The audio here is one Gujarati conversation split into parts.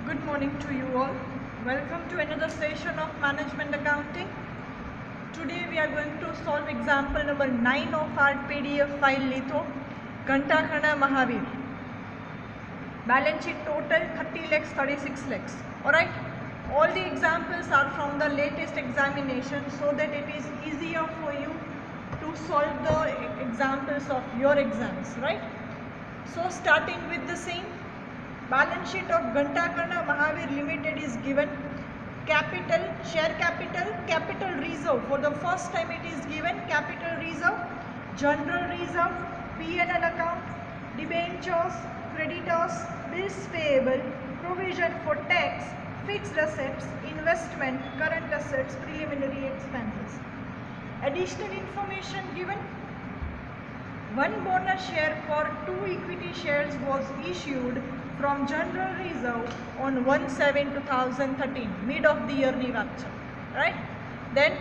Good morning to you all. Welcome to another session of Management Accounting. Today we are going to solve example number 9 of our PDF file Litho. Gantakhana Mahavir. Balance sheet total 30 lakhs, 36 lakhs. Alright. All the examples are from the latest examination so that it is easier for you to solve the examples of your exams. Right. So starting with the same. Balance sheet of Gantakhana Mahavir Limited is given. Capital, share capital, capital reserve. For the first time it is given capital reserve, general reserve, P&L account, debentures, creditors, bills payable, provision for tax, fixed assets, investment, current assets, preliminary expenses. Additional information given. One bonus share for 2 equity shares was issued from general reserve on 1/7/2013, mid of the year ni વાત છે, right? Then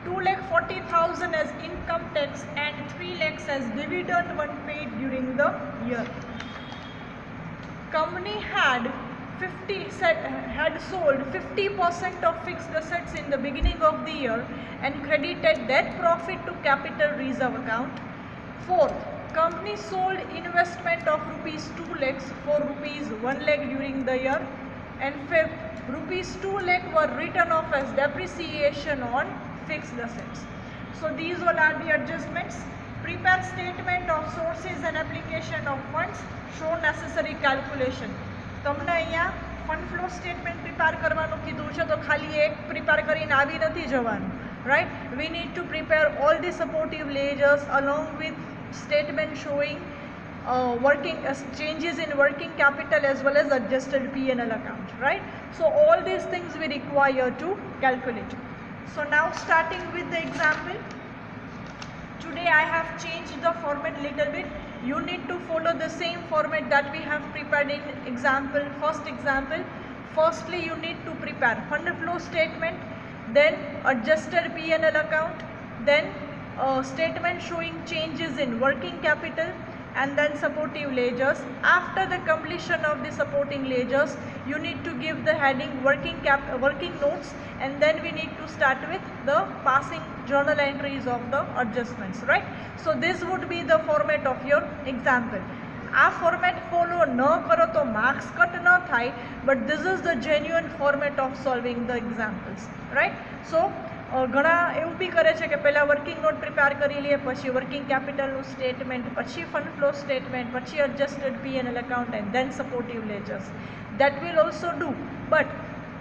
2,40,000 as income tax and 3 lakhs as dividend when paid during the year. Company had sold 50% of fixed assets in the beginning of the year and credited that profit to capital reserve account. Fourth, company sold investment of rupees 2 lakhs for rupees 1 lakh during the year. And fifth, rupees 2 lakh were written off as depreciation on fixed assets. So these all are the adjustments. Prepare statement of sources and application of funds. Show necessary calculation. તમને અહીંયા ફંડ ફ્લો સ્ટેટમેન્ટ પ્રિપેર કરવાનું કીધું છે તો ખાલી એક પ્રિપેર કરીને આવી નથી જવાનું. Right? We need to prepare all the supportive ledgers along with statement showing changes in working capital as well as adjusted P&L account. Right? So all these things we require to calculate. So now starting with the example. Today I have changed the format little bit. You need to follow the same format that we have prepared in example. First example. Firstly, you need to prepare fund flow statement, then adjusted P&L account, then statement showing changes in working capital, and then supportive ledgers. After the completion of the supporting ledgers, you need to give the heading working notes, and then we need to start with the passing journal entries of the adjustments. Right? So this would be the format of your example. આ ફોર્મેટ ફોલો ન કરો તો માર્ક્સ કટ ન થાય, but this is the genuine format of solving the examples. Right? So ઘણા એવું બી કરે છે કે પહેલાં વર્કિંગ નોટ પ્રિપેર કરી લઈએ, પછી વર્કિંગ કેપિટલનું સ્ટેટમેન્ટ, પછી ફંડ ફ્લો સ્ટેટમેન્ટ, પછી adjusted P&L account and then supportive ledgers. That will also do, but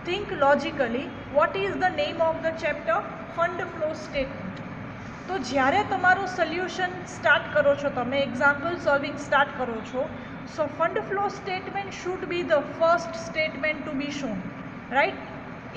think logically. What is the name of the chapter? Fund flow statement. તો જ્યારે તમારું સોલ્યુશન સ્ટાર્ટ કરો છો, તમે એક્ઝામ્પલ સોલ્વિંગ સ્ટાર્ટ કરો છો, so fund flow statement should be the first statement to be shown. Right?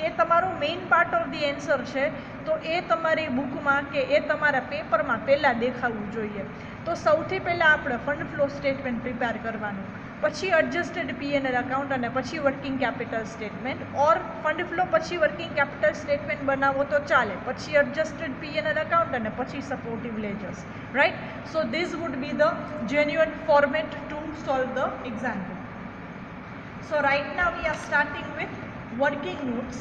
એ તમારો main part of the answer છે, તો એ તમારી બુકમાં કે એ તમારા પેપરમાં પહેલાં દેખાવું જોઈએ. તો સૌથી પહેલાં આપણે ફંડ ફ્લો સ્ટેટમેન્ટ પ્રિપેર કરવાનું, પછી adjusted P&L account અને પછી working capital statement, or fund flow પછી વર્કિંગ કેપિટલ સ્ટેટમેન્ટ બનાવો તો ચાલે, પછી adjusted P&L account અને પછી supportive ledgers. Right? So this would be the genuine format to solve the example. So right now we are starting with working notes.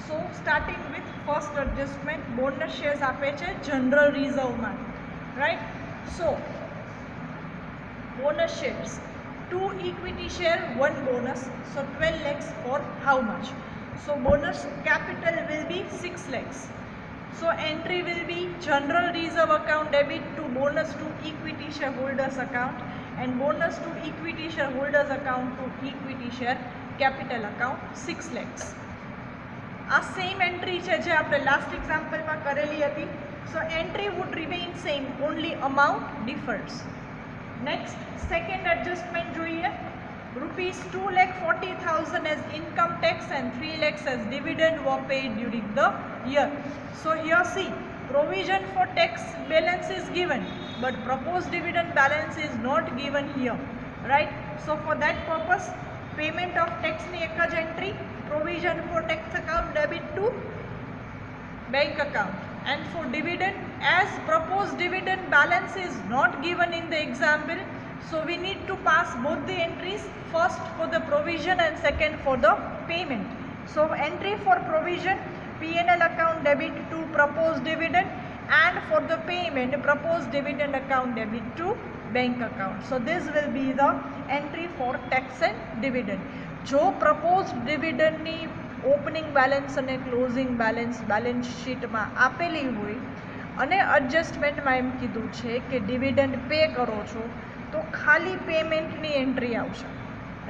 So starting with first adjustment, bonus shares આપે છે general reserve માં. Right? So bonus shares, 2 equity share, 1 bonus, so 12 lakhs for how much? So bonus capital will be 6 lakhs. So entry will be general reserve account debit to bonus to equity shareholders account and bonus to equity shareholders account to equity share capital account 6 lakhs. આ સેમ એન્ટ્રી છે જે આપણે લાસ્ટ એક્ઝામ્પલમાં કરેલી હતી. So entry would remain same, only amount differs. Next, second adjustment જોઈએ. Rupees 2,40,000 as income tax and 3 lakhs as dividend were paid during the year. So here see, provision for tax balance is given, but proposed dividend balance is not given here. Right? So for that purpose, payment of tax ni ek જ entry, provision for tax account debit to bank account. And for dividend, as proposed dividend balance is not given in the example, So we need to pass both the entries, first for the provision and second for the payment. So entry for provision, P&L account debit to proposed dividend, and for the payment, proposed dividend account debit to bank account. So this will be the entry for tax and dividend. જો proposed dividend ની opening balance અને closing balance sheet માં આપેલી હોય અને adjustment માં એમ કીધું છે કે dividend pay કરો છો તો ખાલી payment ની entry આવશે,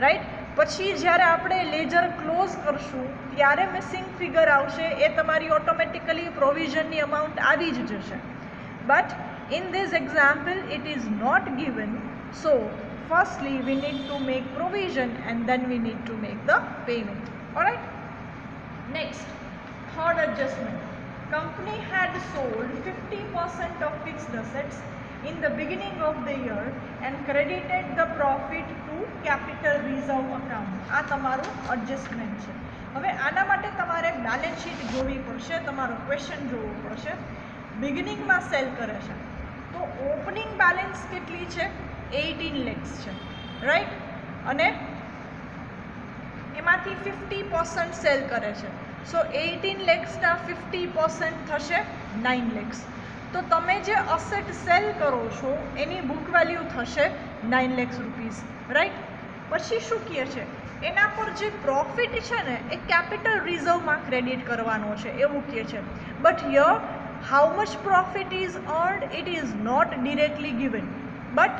રાઈટ. પછી જ્યારે આપણે લેજર ક્લોઝ કરશું ત્યારે મિસિંગ ફિગર આવશે, એ તમારી ઓટોમેટિકલી પ્રોવિઝનની અમાઉન્ટ આવી જ જશે. But in this example it is not given, so firstly we need to make provision and then we need to make the payment. Alright. Next, third adjustment. Company had sold 50% of fixed assets in the beginning of the year and credited the profit to capital reserve account. આ તમારું એડજસ્ટમેન્ટ છે. હવે આના માટે તમારે બેલેન્સ શીટ જોવી પડશે, તમારો ક્વેશ્ચન જોવો પડશે. બિગિનિંગમાં સેલ કરે છે તો ઓપનિંગ બેલેન્સ કેટલી છે? 18 lakhs છે, રાઈટ. અને એમાંથી 50% સેલ કરે છે. સો 18 lakhsના 50% થશે 9 lakhs. તો તમે જે અસેટ સેલ કરો છો એની બુક વેલ્યુ થશે 9 lakhs રૂપીઝ, રાઈટ. પછી શું કહે છે? એના પર જે પ્રોફિટ છે ને એ કેપિટલ રિઝર્વમાં ક્રેડિટ કરવાનો છે એવું કહે છે. But here how much profit is earned it is not directly given, but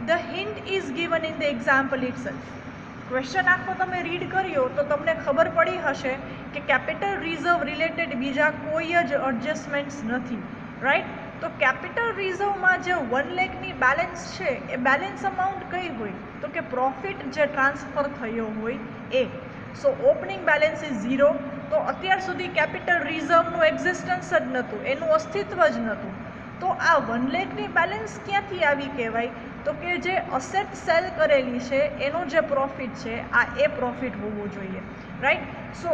the hint is given in the example itself. Question આખો તમે રીડ કર્યો તો તમને ખબર પડી હશે કે કેપિટલ રિઝર્વ રિલેટેડ બીજા કોઈ જ એડજસ્ટમેન્ટ્સ નથી, રાઈટ. તો કેપિટલ રિઝર્વમાં જે 1 લાખની બેલેન્સ છે એ બેલેન્સ અમાઉન્ટ કઈ હોય? તો કે પ્રોફિટ જે ટ્રાન્સફર થયો હોય એ. સો ઓપનિંગ બેલેન્સ ઇઝ 0. તો અત્યાર સુધી કેપિટલ રિઝર્વનું એક્ઝિસ્ટન્સ જ નહોતું, એનું અસ્તિત્વ જ નહોતું. તો આ 1 લાખની બેલેન્સ ક્યાંથી આવી કહેવાય? તો કે જે અસેટ સેલ કરેલી છે એનો જે પ્રોફિટ છે આ એ પ્રોફિટ હોવો જોઈએ, રાઈટ. સો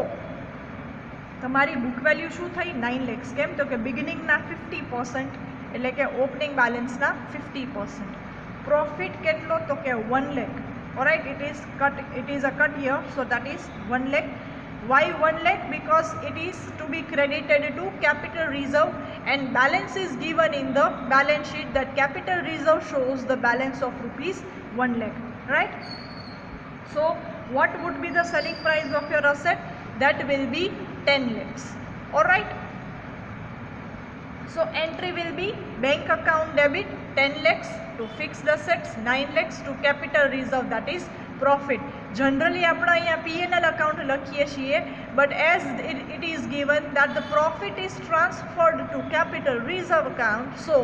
તમારી બુક વેલ્યુ શું થઈ? 9 lakhs. કેમ? તો કે બિગિનિંગના 50% એટલે કે ઓપનિંગ બેલેન્સના 50%. પ્રોફિટ કેટલો? તો કે 1 lakh. All right, it is a cut here, so that is 1 lakh. Why 1 lakh? Because it is to be credited to capital reserve and balance is given in the balance sheet that capital reserve shows the balance of rupees 1 lakh, right? So what would be the selling price of your asset? That will be 10 lakhs. Alright. So entry will be bank account debit 10 lakhs to fixed assets, 9 lakhs to capital reserve, that is profit. Generally આપણે અહીંયા P&L account લખીએ છીએ, but as it is given that the profit is transferred to capital reserve account, so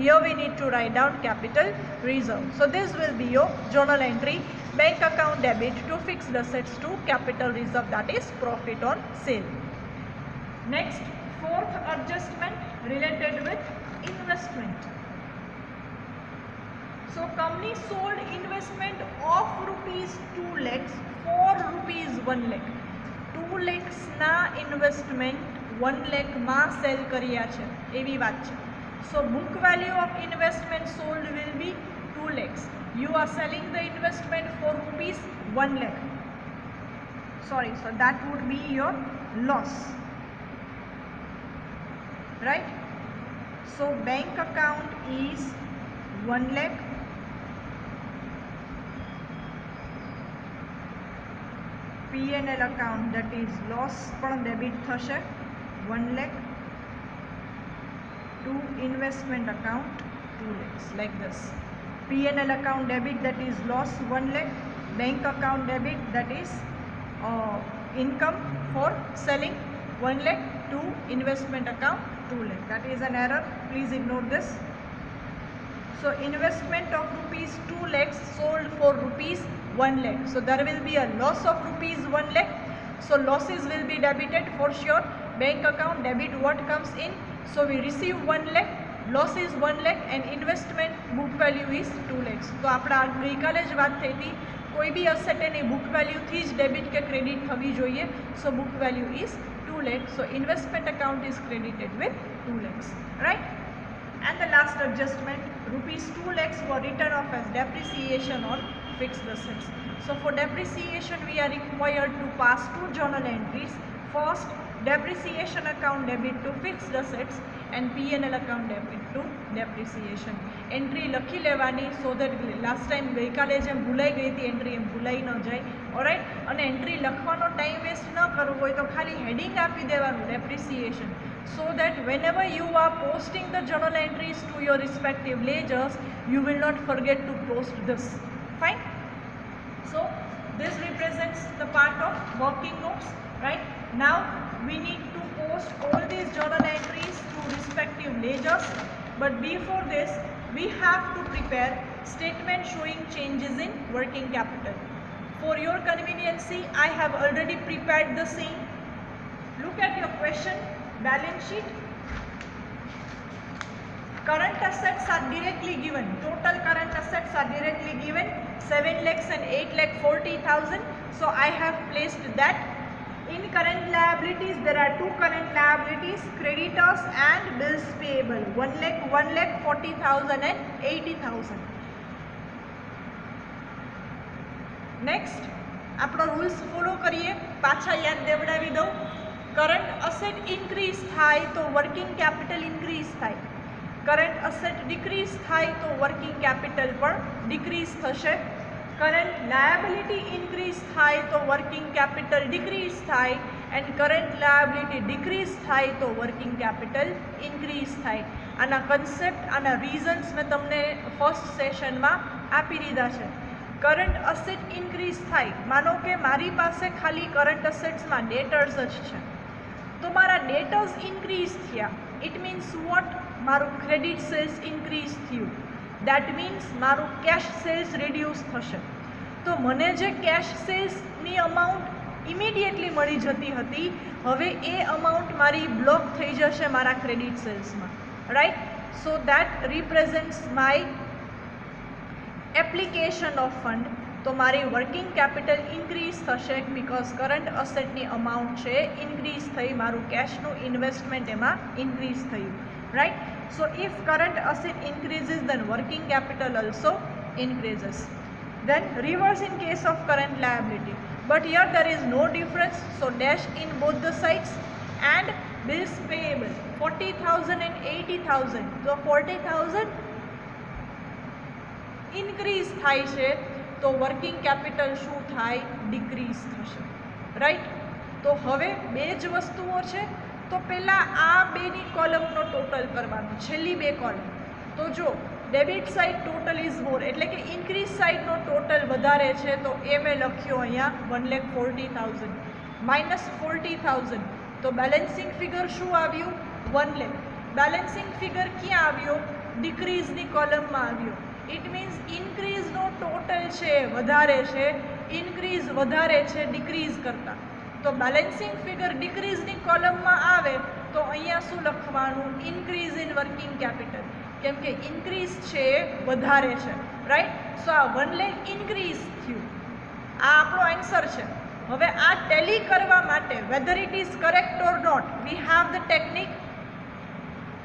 here we need to write down capital reserve. So this will be your journal entry, bank account debit to fixed assets to capital reserve, that is profit on sale. Next, fourth adjustment related with investment. So company sold investment of rupees 2 lakhs for rupees 1 lakh. 2 lakhs ના investment 1 lakh માં સેલ કર્યા છે એવી વાત છે. So book value of investment sold will be 2 lakhs. You are selling the investment for rupees 1 lakh. Sorry, so that would be your loss, right? So bank account is 1 lakh. P&L account, that is loss પણ ડેબિટ થશે 1 lakh to investment account 2 lakhs, like this. P&L account debit, that is loss 1 lakh. Bank account debit, that is income for selling 1 lakh to investment account 2 lakh. That is an error, please ignore this. So investment of rupees 2 lakhs sold for rupees 1 lakh. So there will be a loss of rupees 1 lakh. So losses will be debited for sure. Bank account debit what comes in. So we receive 1 lakh, loss is 1 lakh and investment book value is 2 lakhs. તો આપણે ગઈકાલે જ વાત થઈ હતી, કોઈ બી અસેટ એની બુક વેલ્યુથી જ ડેબિટ કે ક્રેડિટ થવી જોઈએ. So book value is 2 lakhs. So investment account is credited with 2 lakhs, right? And the last adjustment, rupees 2 lakhs were written off as depreciation on fixed assets. So for depreciation, we are required to pass two journal entries. First, depreciation account debit to fixed assets and P&L account debit to depreciation. Entry લખી લેવાની so that last time ગઈકાલે જેમ ભૂલાઈ ગઈ હતી એન્ટ્રી એમ ભૂલાઈ ન જાય. ઓલરાઈટ, અને એન્ટ્રી લખવાનો ટાઈમ વેસ્ટ ન કરવો હોય તો ખાલી હેડિંગ આપી દેવાનું depreciation, so that whenever you are posting the journal entries to your respective ledgers, you will not forget to post this. Fine. So this represents the part of working notes, right? Now we need to post all these journal entries to respective ledgers, but before this we have to prepare statement showing changes in working capital. For your conveniency, I have already prepared the same. Look at your question. Balance sheet. Current assets are directly given. Total current assets are directly given 7 lakhs and 8 lakh 40,000. So I have placed that. In current liabilities, there are two current liabilities, creditors and bills payable. 1 lakh 40,000 and 80,000. Next, આપણો રૂલ્સ ફોલો કરીએ. પાછા યાદ દેવડાવી દઉં. કરંટ અસેટ ઇન્ક્રીઝ થાય તો વર્કિંગ કેપિટલ ઇન્ક્રીઝ થાય. કરંટ અસેટ ડિક્રીઝ થાય તો વર્કિંગ કેપિટલ પણ ડિક્રીઝ થશે. કરંટ લાયબિલિટી ઇન્ક્રીઝ થાય તો વર્કિંગ કેપિટલ ડિક્રીઝ થાય, એન્ડ કરંટ લાયબિલિટી ડિક્રીઝ થાય તો વર્કિંગ કેપિટલ ઇન્ક્રીઝ થાય. આના કન્સેપ્ટ, આના રીઝન્સ મેં તમને ફર્સ્ટ સેશનમાં આપી દીધા છે. કરંટ અસેટ ઇન્ક્રીઝ થાય, માનો કે મારી પાસે ખાલી કરંટ અસેટ્સમાં ડેટર્સ જ છે, તો મારા ડેટર્સ ઇન્ક્રીઝ થયા. It means what? મારું ક્રેડિટ સેલ્સ ઇન્ક્રીઝ થયું. દેટ મીન્સ મારું કેશ સેલ્સ રિડ્યુસ થશે. તો મને જે કેશ સેલ્સની અમાઉન્ટ ઇમિડિયેટલી મળી જતી હતી, હવે એ અમાઉન્ટ મારી બ્લોક થઈ જશે મારા ક્રેડિટ સેલ્સમાં, right? So that represents my application of fund. તો મારી વર્કિંગ કેપિટલ ઇન્ક્રીઝ થશે બિકોઝ કરંટ અસેટની અમાઉન્ટ છે ઇન્ક્રીઝ થઈ, મારું કેશનું ઇન્વેસ્ટમેન્ટ એમાં ઇન્ક્રીઝ થયું, right? So if current asset increases then working capital also increases. Then reverse in case of current liability, but here there is no difference, so dash in both the sides. And bills payable 40,000 and 80,000, so 40,000 increase થાય છે તો વર્કિંગ કેપિટલ શું થાય? ડિક્રીઝ થશે, રાઈટ? તો હવે બે જ વસ્તુઓ છે, તો પહેલાં આ બેની કોલમનો ટોટલ કરવાનો, છેલ્લી બે કોલમ. તો જો debit side total is more, એટલે કે ઇન્ક્રીઝ સાઇડનો ટોટલ વધારે છે, તો એ મેં લખ્યો અહીંયા 1,40,000 માઇનસ 40,000, તો બેલેન્સિંગ ફિગર શું આવ્યું? 1 lakh. બેલેન્સિંગ ફિગર ક્યાં આવ્યો? ડિક્રીઝની કોલમમાં આવ્યો. ઇટ મીન્સ ઇન્ક્રીઝનો ટોટલ છે વધારે છે, ઇન્ક્રીઝ વધારે છે ડિક્રીઝ કરતાં. તો બેલેન્સિંગ ફિગર ડિક્રીઝની કોલમમાં આવે તો અહીંયા શું લખવાનું? ઇન્ક્રીઝ ઇન વર્કિંગ કેપિટલ, કેમ કે ઇન્ક્રીઝ છે વધારે છે, રાઈટ? સો આ 1 lakh ઇન્ક્રીઝ થયું. આ આપણો આન્સર છે. હવે આ ટેલી કરવા માટે whether it is correct or not, we have the technique.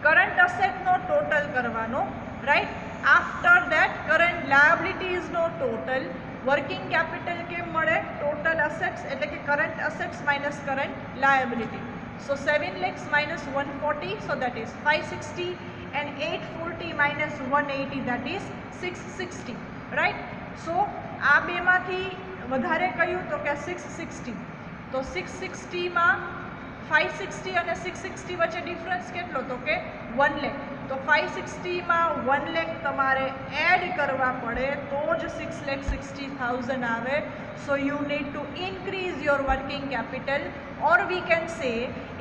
Current અસેટનો ટોટલ કરવાનો, રાઈટ? આફ્ટર દેટ કરંટ લાયબિલિટીઝનો ટોટલ. વર્કિંગ કેપિટલ કેમ મળે? ટોટલ અસેટ્સ એટલે કે current assets minus current liability. So 7 lakhs minus 140, so that is 560, and 840 minus 180, that is 660, right? So આ બેમાંથી વધારે કયું? તો કે 660. તો 660માં 560 અને 660 વચ્ચે ડિફરન્સ કેટલો? તો કે 1 lakh. તો 560માં 1 lakh તમારે એડ કરવા પડે તો જ 6,60,000 આવે. So you need to increase your working capital, or we can say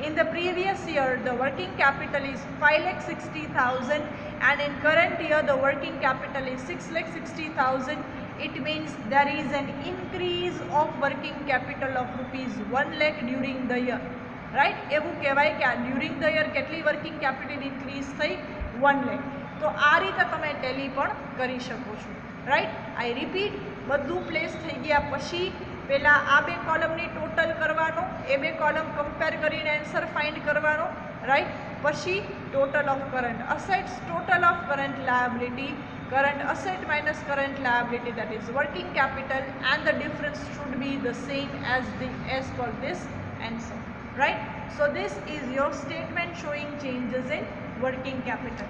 in the previous year the working capital is 5,60,000 and in current year the working capital is 6,60,000. It means there is an increase of working capital of rupees 1 lakh during the year, right? એવું કહેવાય કે આ ડ્યુરિંગ ધ યર કેટલી વર્કિંગ કેપિટલ ઇન્ક્રીઝ થઈ? 1 lakh. તો આ રીતે તમે ટેલી પણ કરી શકો છો, રાઈટ? આઈ રિપીટ, બધું પ્લેસ થઈ ગયા પછી પહેલાં આ બે કોલમની ટોટલ કરવાનો, એ બે કોલમ કમ્પેર કરીને આન્સર ફાઇન્ડ કરવાનો, રાઈટ? પછી total of current assets, total of current liability, current asset minus current liability, that is working capital, and the difference should be the same as per this answer, right? So this is your statement showing changes in working capital.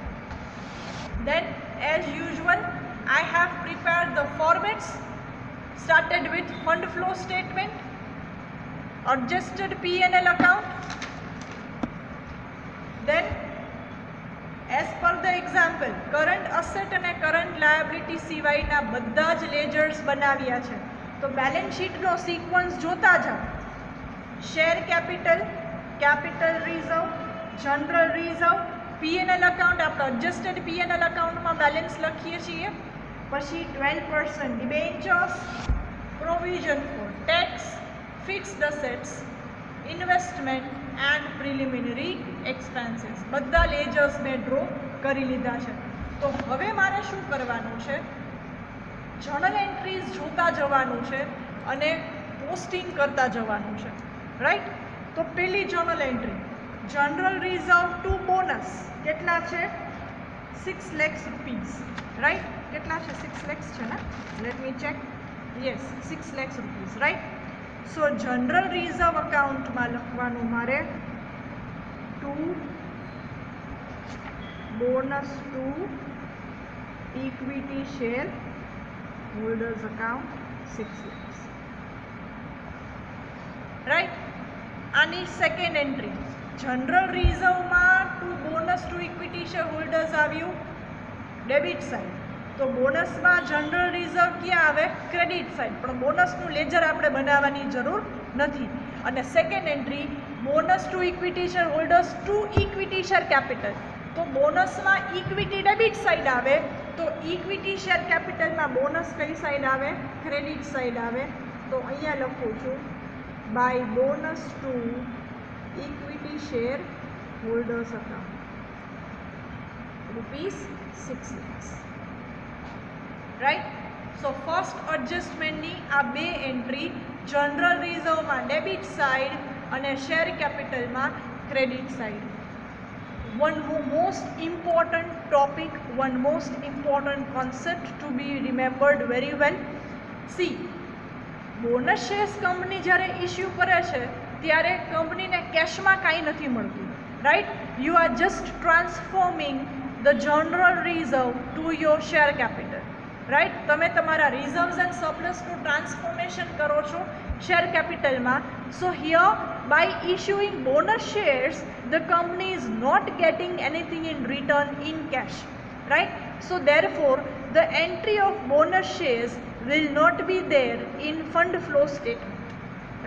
Then as usual I have prepared the formats, started with fund flow statement, adjusted P&L account, then as per the example current asset અને current liability સિવાયના બધા જ લેજર્સ બનાવ્યા છે. તો બેલેન્સ શીટનો સિક્વન્સ જોતા જાઓ. Share capital, capital reserve, general reserve, P&L account, આપણે એડજસ્ટેડ P&L અકાઉન્ટમાં બેલેન્સ લખીએ છીએ. પછી 20% debentures, provision for tax, fixed assets, investment and preliminary expenses, બધા લેજર્સ મેં ડ્રો કરી લીધા છે. તો હવે મારે શું કરવાનું છે? જર્નલ એન્ટ્રીઝ જોતા જવાનું છે અને પોસ્ટિંગ કરતા જવાનું છે, રાઈટ? તો પહેલી journal entry, general reserve to bonus કેટલા છે? 6 lakhs રૂપીઝ, રાઈટ? કેટલા છે? 6 lakhs છે ને? Let me check. Yes, 6 lakhs rupees, right? So general reserve અકાઉન્ટમાં લખવાનું મારે to bonus to equity share holders account 6 lakhs, right? આની સેકન્ડ એન્ટ્રી, જનરલ રિઝર્વમાં to bonus to equity share holders આવ્યું ડેબિટ સાઇડ. તો બોનસમાં જનરલ રિઝર્વ ક્યાં આવે? Credit side. પણ બોનસનું લેજર આપણે બનાવવાની જરૂર નથી. અને second entry, bonus to equity share holders to equity share capital. તો બોનસમાં ઇક્વિટી ડેબિટ સાઇડ આવે, તો ઇક્વિટી શેર કેપિટલમાં બોનસ કઈ સાઇડ આવે? ક્રેડિટ સાઇડ આવે. તો અહીંયા લખું છું by bonus to equity share holders account ₹6 lakhs, right? So first એડજસ્ટમેન્ટની આ બે એન્ટ્રી, જનરલ રિઝર્વમાં ડેબિટ સાઇડ અને શેર કેપિટલમાં credit side. one most important topic, one most important concept to be remembered very well. See, bonus shares company જ્યારે ઇસ્યુ કરે છે ત્યારે કંપનીને કેશમાં કાંઈ નથી મળતું, right? You are just transforming the general reserve to your share capital, right? તમે તમારા રિઝર્વ્સ એન્ડ સરપ્લસનું ટ્રાન્સફોર્મેશન કરો છો શેર કેપિટલમાં. So here by issuing bonus shares the company is not getting anything in return in cash, right? So therefore the entry of bonus shares will not be there in fund flow statement,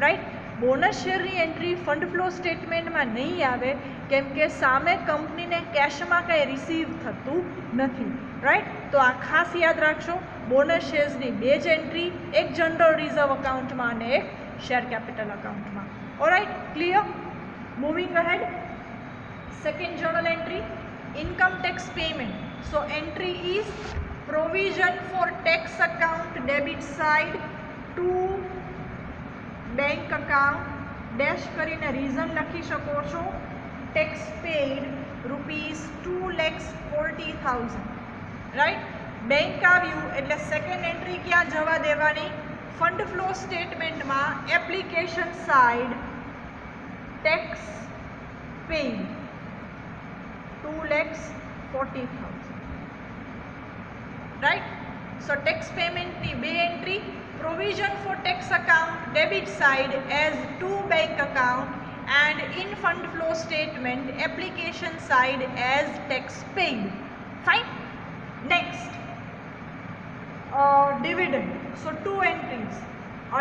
right? Bonus શેરની એન્ટ્રી ફંડ ફ્લો સ્ટેટમેન્ટમાં નહીં આવે કેમ કે સામે કંપનીને કેશમાં કંઈ રિસીવ થતું નથી, રાઈટ? તો આ ખાસ યાદ રાખશો. બોનસ શેર્સની બે જ એન્ટ્રી, એક જનરલ રિઝર્વ અકાઉન્ટમાં અને એક શેર કેપિટલ અકાઉન્ટમાં. Alright, clear? Moving ahead, second journal entry, income tax payment. So entry is provision for tax account debit side two bank account, dash કરીને રીઝન લખી શકો છો. Tax paid ₹2,40,000, right? બેંક આવ્યું એટલે સેકન્ડ એન્ટ્રી ક્યાં જવા દેવાની? ફંડ ફ્લો સ્ટેટમેન્ટમાં application side tax paid ₹2,40,000, right? So tax પેમેન્ટની બે entry, provision for tax account debit side as to bank account and in fund flow statement application side as tax paid. Fine. Next, dividend. So two entries,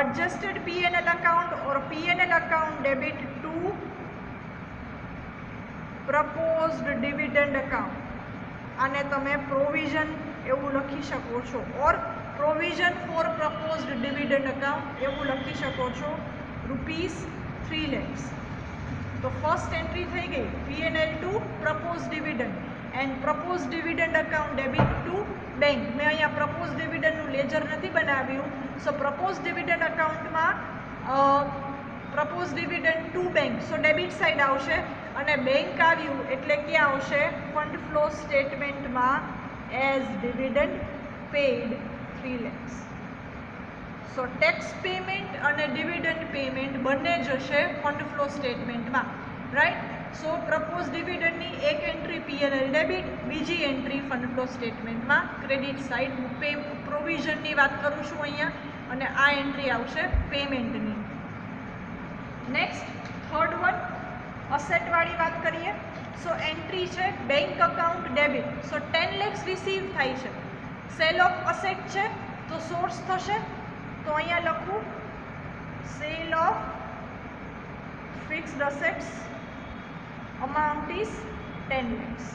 adjusted P&L account or P&L account debit to proposed dividend account. આને તમે પ્રોવિઝન એવું લખી શકો છો, or provision for proposed dividend account એવું લખી શકો છો. ₹3 lakhs. તો ફર્સ્ટ એન્ટ્રી થઈ ગઈ P&L to propose dividend and propose dividend account debit to bank. મેં અહીંયા પ્રપોઝ ડિવિડન્ડનું લેજર નથી બનાવ્યું. સો પ્રપોઝ ડિવિડન્ડ અકાઉન્ટમાં propose dividend to bank, so debit side આવશે અને બેંક આવ્યું એટલે ક્યાં આવશે? ફંડ ફ્લો સ્ટેટમેન્ટમાં as dividend paid 3 lakhs. So tax payment અને ડિવિડન્ડ પેમેન્ટ બંને જશે ફંડ ફ્લો સ્ટેટમેન્ટમાં, રાઈટ. સો પ્રપોઝ ડિવિડન્ડની એક એન્ટ્રી P&L ડેબિટ, બીજી એન્ટ્રી ફંડ ફ્લો સ્ટેટમેન્ટમાં ક્રેડિટ સાઇડ. હું પ્રોવિઝનની વાત કરું છું અહીંયા, અને આ એન્ટ્રી આવશે પેમેન્ટની. નેક્સ્ટ થર્ડ વન, અસેટવાળી વાત કરીએ. સો એન્ટ્રી છે બેંક અકાઉન્ટ ડેબિટ. સો 10 lakhs રિસીવ થાય છે. સેલ ઓફ અસેટ છે તો સોર્સ થશે, તો અહીંયા લખું sale of fixed assets amount is 10 lakhs,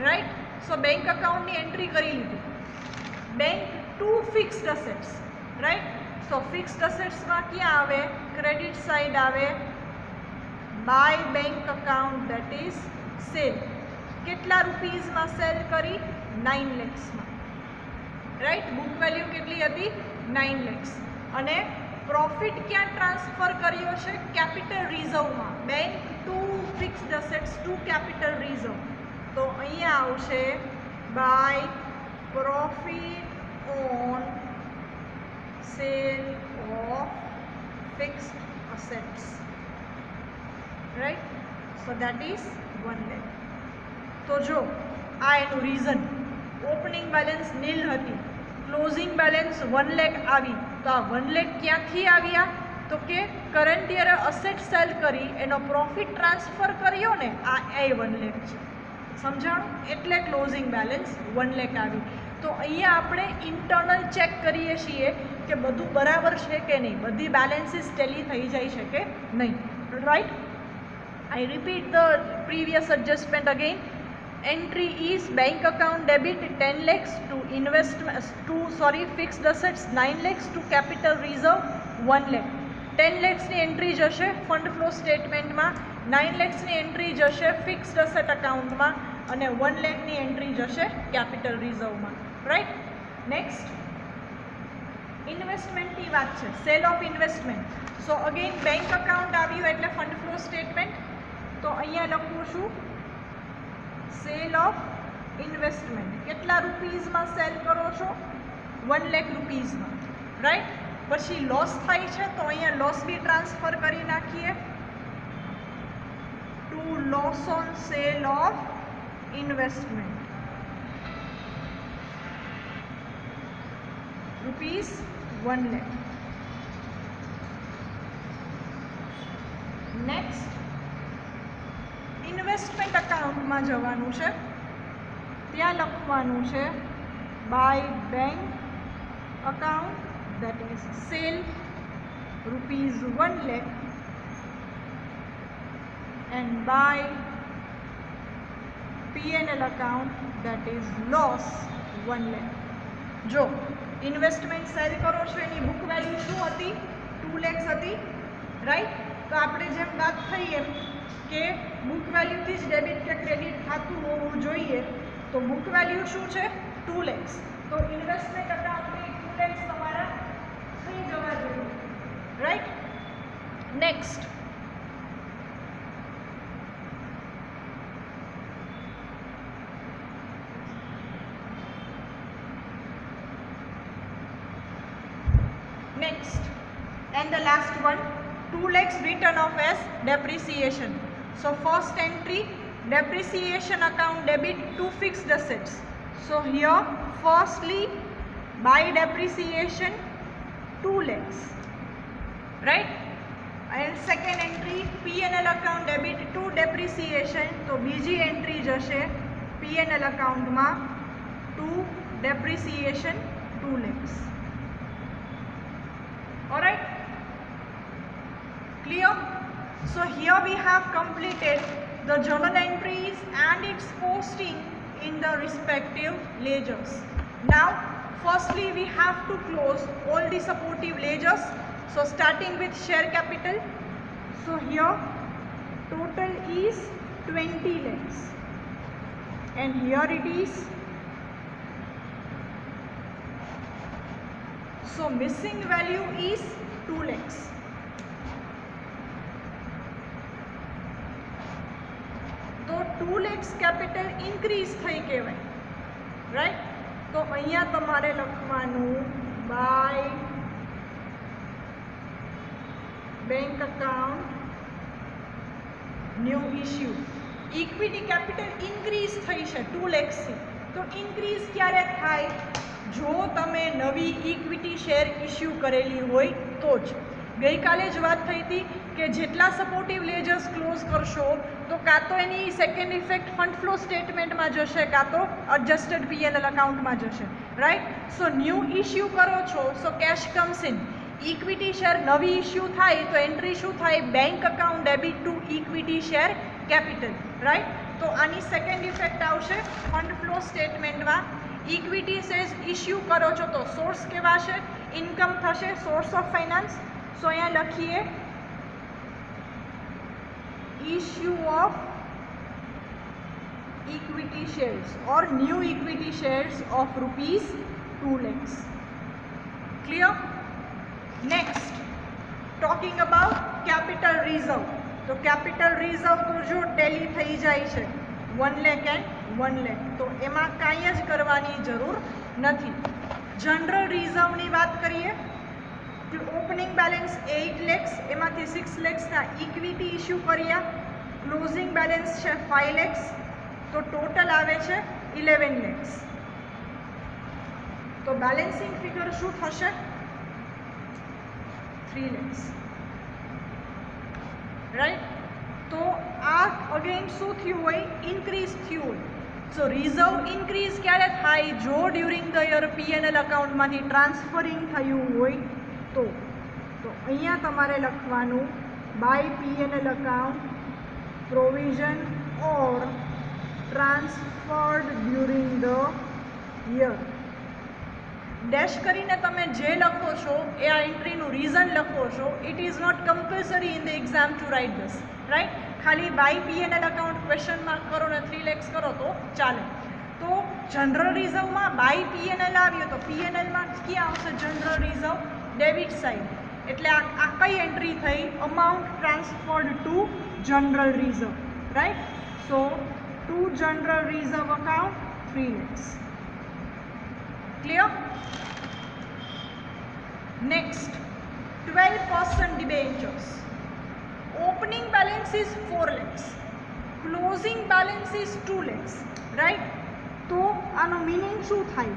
right. So bank અકાઉન્ટની એન્ટ્રી કરી લીધી. Bank to fixed assets, right. So fixed અસેટ્સમાં ક્યાં આવે? ક્રેડિટ સાઇડ આવે by bank account, that is sale. કેટલા રૂપીઝમાં સેલ કરી? 9 lakhsમાં, રાઈટ. બુક વેલ્યુ કેટલી હતી? 9 lakhs. અને પ્રોફિટ ક્યાં ટ્રાન્સફર કર્યો છે? કેપિટલ રિઝર્વમાં. Bank to fixed assets to capital reserve, તો અહીંયા આવશે by profit on sale of fixed assets, right. So that is 1 lakh. તો જો આ એનું રીઝન, ઓપનિંગ બેલેન્સ નીલ હતી, ક્લોઝિંગ બેલેન્સ 1 lakh આવી, તો આ 1 lakh ક્યાંથી આવ્યા? તો કે કરંટ યરે અસેટ સેલ કરી એનો પ્રોફિટ ટ્રાન્સફર કર્યો ને, આ એ 1 lakh છે. સમજાણું? એટલે ક્લોઝિંગ બેલેન્સ 1 lakh આવી. તો અહીંયા આપણે ઇન્ટરનલ ચેક કરીએ છીએ કે બધું બરાબર છે કે નહીં, બધી બેલેન્સીસ ટેલી થઈ જાય છે કે નહીં, right. I repeat the previous adjustment again. Entry is bank account debit 10 lakhs to fixed assets 9 lakhs to capital reserve 1 lakh. 10 lakhs ની એન્ટ્રી જશે ફંડ ફ્લો સ્ટેટમેન્ટમાં, 9 lakhs ની એન્ટ્રી જશે ફિક્સ્ડ અસેટ અકાઉન્ટમાં, અને 1 lakh ની એન્ટ્રી જશે કેપિટલ રિઝર્વમાં, રાઈટ. નેક્સ્ટ ઇન્વેસ્ટમેન્ટની વાત છે, cell of investment. So again bank account આવ્યું એટલે ફંડ ફ્લો સ્ટેટમેન્ટ, તો અહીંયા લખું છું સેલ ઓફ ઇન્વેસ્ટમેન્ટ. કેટલા રૂપીઝમાં સેલ કરો છો? 1 lakh રૂપીઝમાં, રાઈટ. પછી લોસ થાય છે તો અહીંયા લોસ બી ટ્રાન્સફર કરી નાખીએ to loss on sale of investment, rupees 1 lakh. Next investment અકાઉન્ટમાં જવાનું છે, ત્યાં લખવાનું છે by bank account, that is sale rupees 1 lakh, and by P&L account, that is loss 1 lakh. જો ઇન્વેસ્ટમેન્ટ સેલ કરો છો એની બુક વેલ્યુ શું હતી? 2 lakhs હતી, રાઈટ. તો આપણે જેમ વાત થઈ એમ કે બુક વેલ્યુથી જ ડેબિટ કે ક્રેડિટ થતું હોવું જોઈએ, તો બુક વેલ્યુ શું છે? 2 lakhs. તો ઇન્વેસ્ટમેન્ટ અકાઉન્ટની 2 lakhs તમારા થઈ જવા જોઈએ, right. Next and the last one, 2 lakhs written off as depreciation. So first entry, depreciation account debit to fixed assets. So here firstly by depreciation 2 lakhs, right. And second entry P&L account debit to depreciation, તો બીજી એન્ટ્રી જશે P&L અકાઉન્ટમાં to depreciation 2 lakhs. Alright, clear? So here we have completed the journal entries and its posting in the respective ledgers. Now firstly we have to close all the supportive ledgers. So starting with share capital, so here total is 20 lakhs and here it is. So missing value is 2 lakhs. 2 lakhs capital increase થઈ કહેવાય, રાઈટ. તો અહીંયા તમારે લખવાનું by bank account new issue. Equity capital increase થઈ છે 2 lakhsથી. તો ઇન્ક્રીઝ ક્યારે થાય? જો તમે નવી ઇક્વિટી શેર ઇશ્યુ કરેલી હોય તો જ. ગઈકાલે જ વાત થઈ હતી કે જેટલા સપોર્ટિવ લેજર્સ ક્લોઝ કરશો તો કાં તો એની સેકન્ડ ઇફેક્ટ ફંડ ફ્લો સ્ટેટમેન્ટમાં જશે કાં તો એડજસ્ટેડ પીએનએલ અકાઉન્ટમાં જશે, રાઈટ. સો ન્યૂ ઇશ્યુ કરો છો so cash comes in. Equity share નવી ઇશ્યુ થાય તો એન્ટ્રી શું થાય? Bank account debit to equity share capital, right. તો આની સેકન્ડ ઇફેક્ટ આવશે ફંડ ફ્લો સ્ટેટમેન્ટમાં. ઇક્વિટી શેર્સ ઇશ્યુ કરો છો તો સોર્સ કેવા છે? ઇન્કમ થશે, સોર્સ ઓફ ફાઇનાન્સ. સો અહીંયા લખીએ issue of equity shares or new equity shares of ₹2 lakhs. Clear? Next talking about capital reserve. તો કેપિટલ રિઝર્વ તો જો ટેલી થઈ જાય છે 1 lakh એન્ડ 1 lakh, તો એમાં કાંઈ જ કરવાની જરૂર નથી. જનરલ રિઝર્વની વાત કરીએ. ઓપનિંગ બેલેન્સ 8 lakhs, એમાંથી 6 lakhsના ઇક્વિટી ઇશ્યુ કર્યા. ક્લોઝિંગ બેલેન્સ છે 5 lakhs, તો ટોટલ આવે છે 11 lakhs. તો બેલેન્સિંગ ફિગર શું થશે? 3 lakhs, રાઈટ. તો આ અગેન શું થયું હોય? ઇન્ક્રીઝ થયું હોય. સો રિઝર્વ ઇન્ક્રીઝ ક્યારે થાય? જો ડ્યુરિંગ ધ યર પીએનએલ અકાઉન્ટમાંથી ટ્રાન્સફરિંગ થયું હોય તો. તો અહીંયા તમારે લખવાનું by PNL account provision or transferred during the year. Dash કરીને તમે જે લખો છો એ આ એન્ટ્રીનું રીઝન લખો છો. It is not compulsory in the exam to write this, right. ખાલી by PNL account question mark કરો ને 3 lakhs કરો તો ચાલે. તો જનરલ રિઝર્વમાં બાય પીએનએલ આવ્યું તો પીએનએલમાં ક્યાં આવશે? General reserve debit side. એટલે આ કઈ એન્ટ્રી થઈ? Amount transferred to general reserve, right. So to general reserve account 3 lakhs. Clear? Next 12% debentures. Opening balance is 4 lakhs. Closing balance is 2 lakhs, right? તો આનો મિનિંગ શું થાય?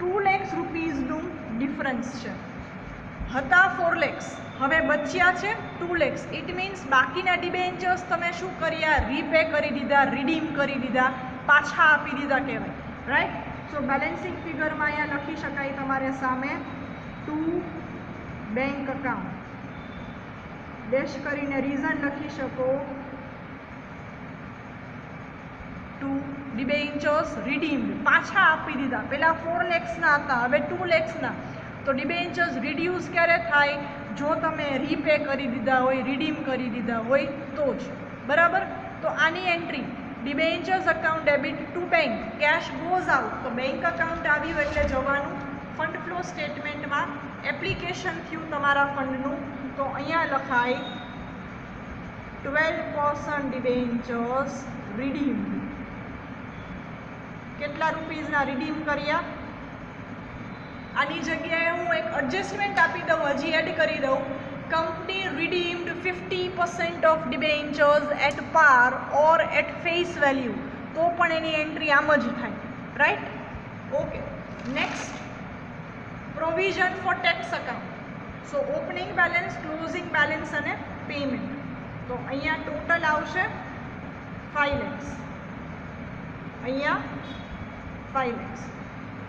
2 lakhs રૂપીઝનું ડિફરન્સ છે. હતા 4 lakhs, હવે બચ્યા છે 2 lakhs. ઇટ મીન્સ બાકીના ડિબેન્ચર્સ તમે શું કર્યા? રીપે કરી દીધા, રિડીમ કરી દીધા, પાછા આપી દીધા કહેવાય, રાઈટ. સો બેલેન્સિંગ ફિગરમાં અહીંયા લખી શકાય તમારે સામે ટુ બેંક અકાઉન્ટ ડેશ કરીને રીઝન લખી શકો ટુ ડિબેન્ચર્સ રિડીમ્ડ, પાછા આપી દીધા. પહેલાં 4 lakhsના હતા, હવે 2 lakhsના. તો ડિબેન્ચર્સ રિડ્યુસ ક્યારે થાય? જો તમે રીપે કરી દીધા હોય, રિડીમ કરી દીધા હોય તો જ, બરાબર. તો આની entry debentures account debit to bank, cash goes out. તો બેંક અકાઉન્ટ આવ્યું એટલે જવાનું ફંડ ફ્લો સ્ટેટમેન્ટમાં. એપ્લિકેશન થયું તમારા ફંડનું, તો અહીંયા લખાય 12% ડિબેન્ચર્સ રિડીમ્ડ. કેટલા રૂપીઝના રિડીમ કર્યા? આની જગ્યાએ હું એક એડજસ્ટમેન્ટ આપી દઉં, હજી એડ કરી દઉં. કંપની રિડીમ્ડ 50% ઓફ ડિબેન્ચર્સ એટ પાર ઓર એટ ફેસ વેલ્યુ. તો પણ એની એન્ટ્રી આમ જ થાય, right. Okay. Next provision for tax account. So opening balance, closing balance અને પેમેન્ટ. તો અહીંયા ટોટલ આવશે 5 lakhs, અહીંયા 5 lakhs.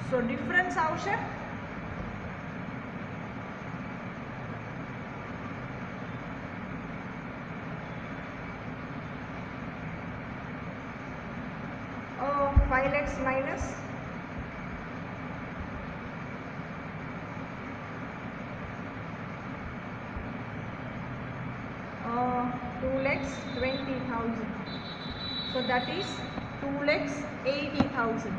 સો ડિફરન્સ આવશે 5 lakhs minus 2,20,000. So that is 2,80,000.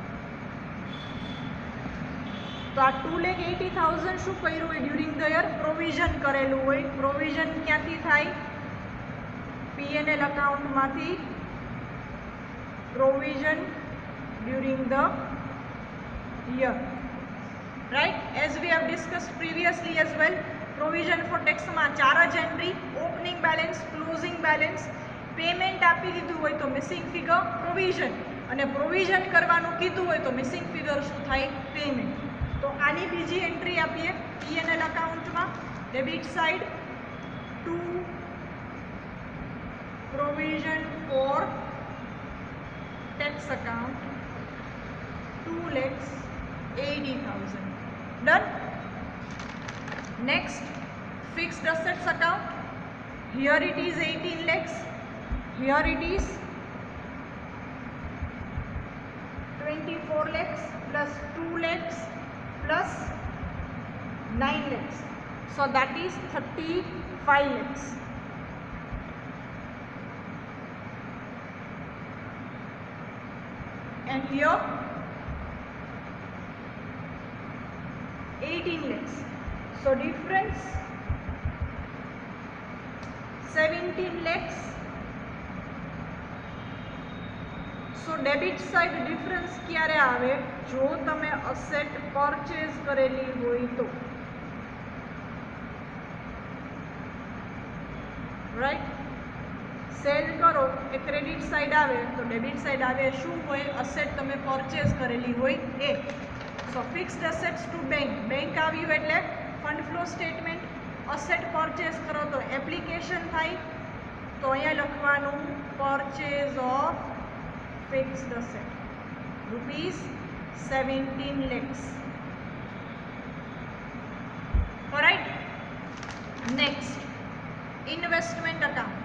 તો આ 2,80,000 શું કર્યું હોય? ડ્યુરિંગ ધ યર પ્રોવિઝન કરેલું હોય. પ્રોવિઝન ક્યાંથી થાય? પીએનએલ અકાઉન્ટમાંથી provision during the year, right? As we have discussed previously as well, provision for tax માં 4 જ entry, opening balance, closing balance, payment આપી દીધું હોય તો મિસિંગ ફિગર પ્રોવિઝન, અને પ્રોવિઝન કરવાનું કીધું હોય તો મિસિંગ ફિગર શું થાય? પેમેન્ટ. તો આની બીજી એન્ટ્રી આપીએ P&L અકાઉન્ટમાં. Debit side to provision for tax account 2,80,000. Done. Next, fixed assets account. Here it is 18 lakhs. Here it is 24 lakhs plus 2 lakhs plus 9 lakhs. So that is 35 lakhs. And here 18 lakhs. So difference 17 lakhs. So debit side difference ક્યારે આવે? જો તમે અસેટ પરચેઝ કરેલી હોય તો, રાઈટ? સેલ કરો એ ક્રેડિટ સાઇડ આવે, તો ડેબિટ સાઇડ આવે શું હોય? અસેટ તમે પરચેઝ કરેલી હોય એ. So fixed assets to bank, bank આવ્યું એટલે fund flow statement. Asset purchase કરો તો એપ્લિકેશન થાય, તો અહીંયા લખવાનું purchase of fixed asset ₹17 lakhs. Alright. Next, investment account.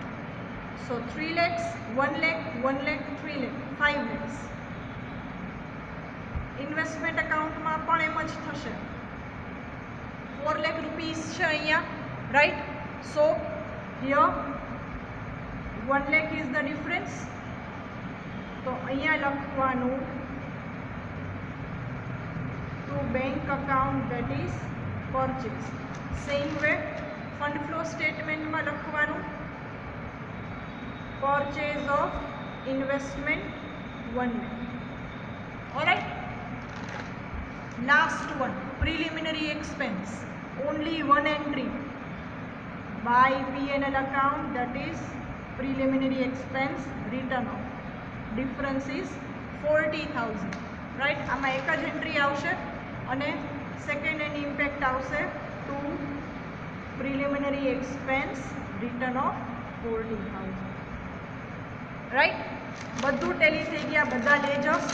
So 3 lakhs, 1 lakh, 1 lakh, 3 lakh, 5 lakhs. Investment અકાઉન્ટમાં પણ એમ જ થશે. 4 lakh rupees છે અહીંયા, right? So here 1 lakh is the difference. તો અહીંયા લખવાનું to bank account that is purchase. Same way fund flow સ્ટેટમેન્ટમાં લખવાનું purchase of investment 1 lakh. Alright. Last one, preliminary expense. Only one entry by P&L account, that is preliminary expense written off. Difference is 40,000. Right? આમાં એક જ એન્ટ્રી આવશે અને સેકન્ડ એની ઇમ્પેક્ટ આવશે to preliminary expense written off 40,000. Right? બધું ટેલી થઈ ગયા, બધા લેજર્સ.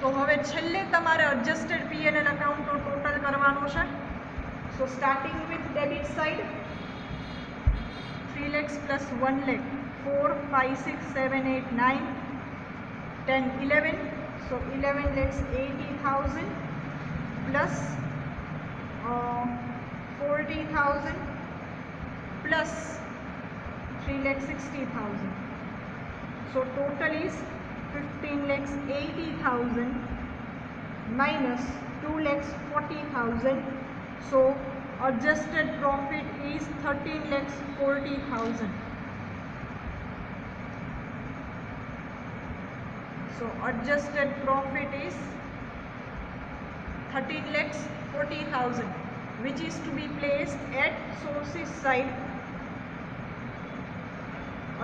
તો હવે છેલ્લે તમારે એડજસ્ટેડ P&L અકાઉન્ટનો ટોટલ કરવાનો છે. So starting with debit side 3 lakhs plus 1 lakh, 4, 5, 6, 7, 8, 9, 10, 11. So 11 lakhs 80,000 plus 40,000 plus 3 lakhs 60,000. So total is 15 lakhs 80,000 minus 2 lakhs 40,000. So adjusted profit is 13 lakhs 40,000. So adjusted profit is 13 lakhs 40,000, which is to be placed at sources side.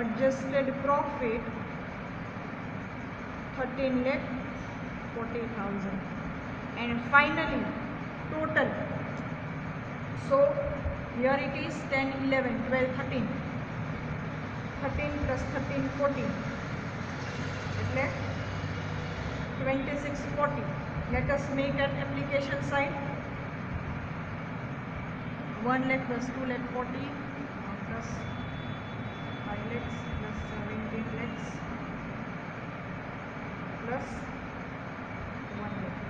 Adjusted profit 13 lakh 40,000. And finally total. So here it is 10, 11, 12, 13. 13 plus 13, 14. એટલે 26, 40. Let us make an application side. 1 lakh plus 2 lakh 40 plus 5 lakhs plus 17 lakhs plus 1 lakh.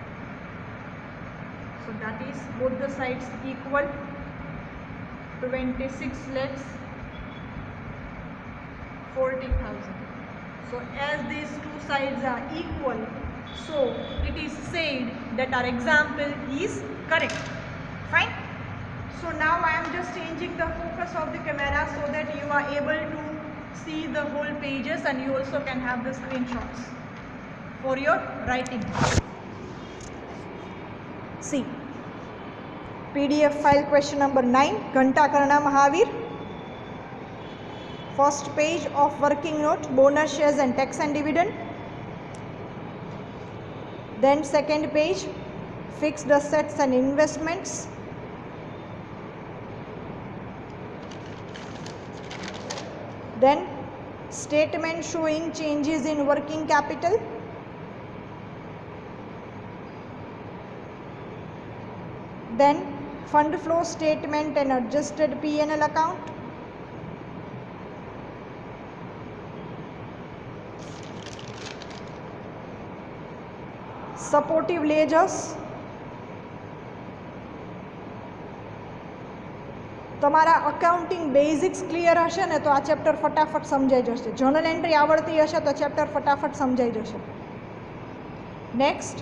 So that is both the sides equal. 26 lakhs 40,000. So as these two sides are equal, so it is said that our example is correct. Fine. So now I am just changing the focus of the camera so that you are able to see the whole pages and you also can have the screenshots. for your writing. See, PDF file question number 9, Ghantakarna Mahavir. First page of working note, bonus shares and tax and dividend. Then second page, fixed assets and investments. Then statement showing changes in working capital. Then fund flow statement and adjusted P&L account. Supportive ledgers. તમારા અકાઉન્ટિંગ બેઝિક્સ ક્લિયર હશે ને તો આ ચેપ્ટર ફટાફટ સમજાઈ જશે. જર્નલ એન્ટ્રી આવડતી હશે તો ચેપ્ટર ફટાફટ સમજાઈ જશે. Next,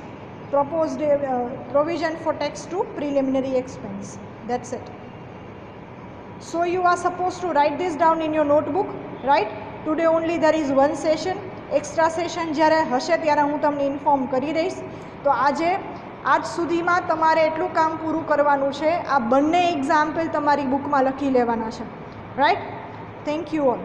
proposed provision for tax to preliminary expense. That's it. So you are supposed to write this down in your notebook, right? Today only there is one session. Extra session જ્યારે હશે ત્યારે હું તમને ઇન્ફોર્મ કરી દઈશ. તો આજ સુધીમાં તમારે એટલું કામ પૂરું કરવાનું છે. આ બંને એક્ઝામ્પલ તમારી બુકમાં લખી લેવાના છે, રાઈટ? Thank you all.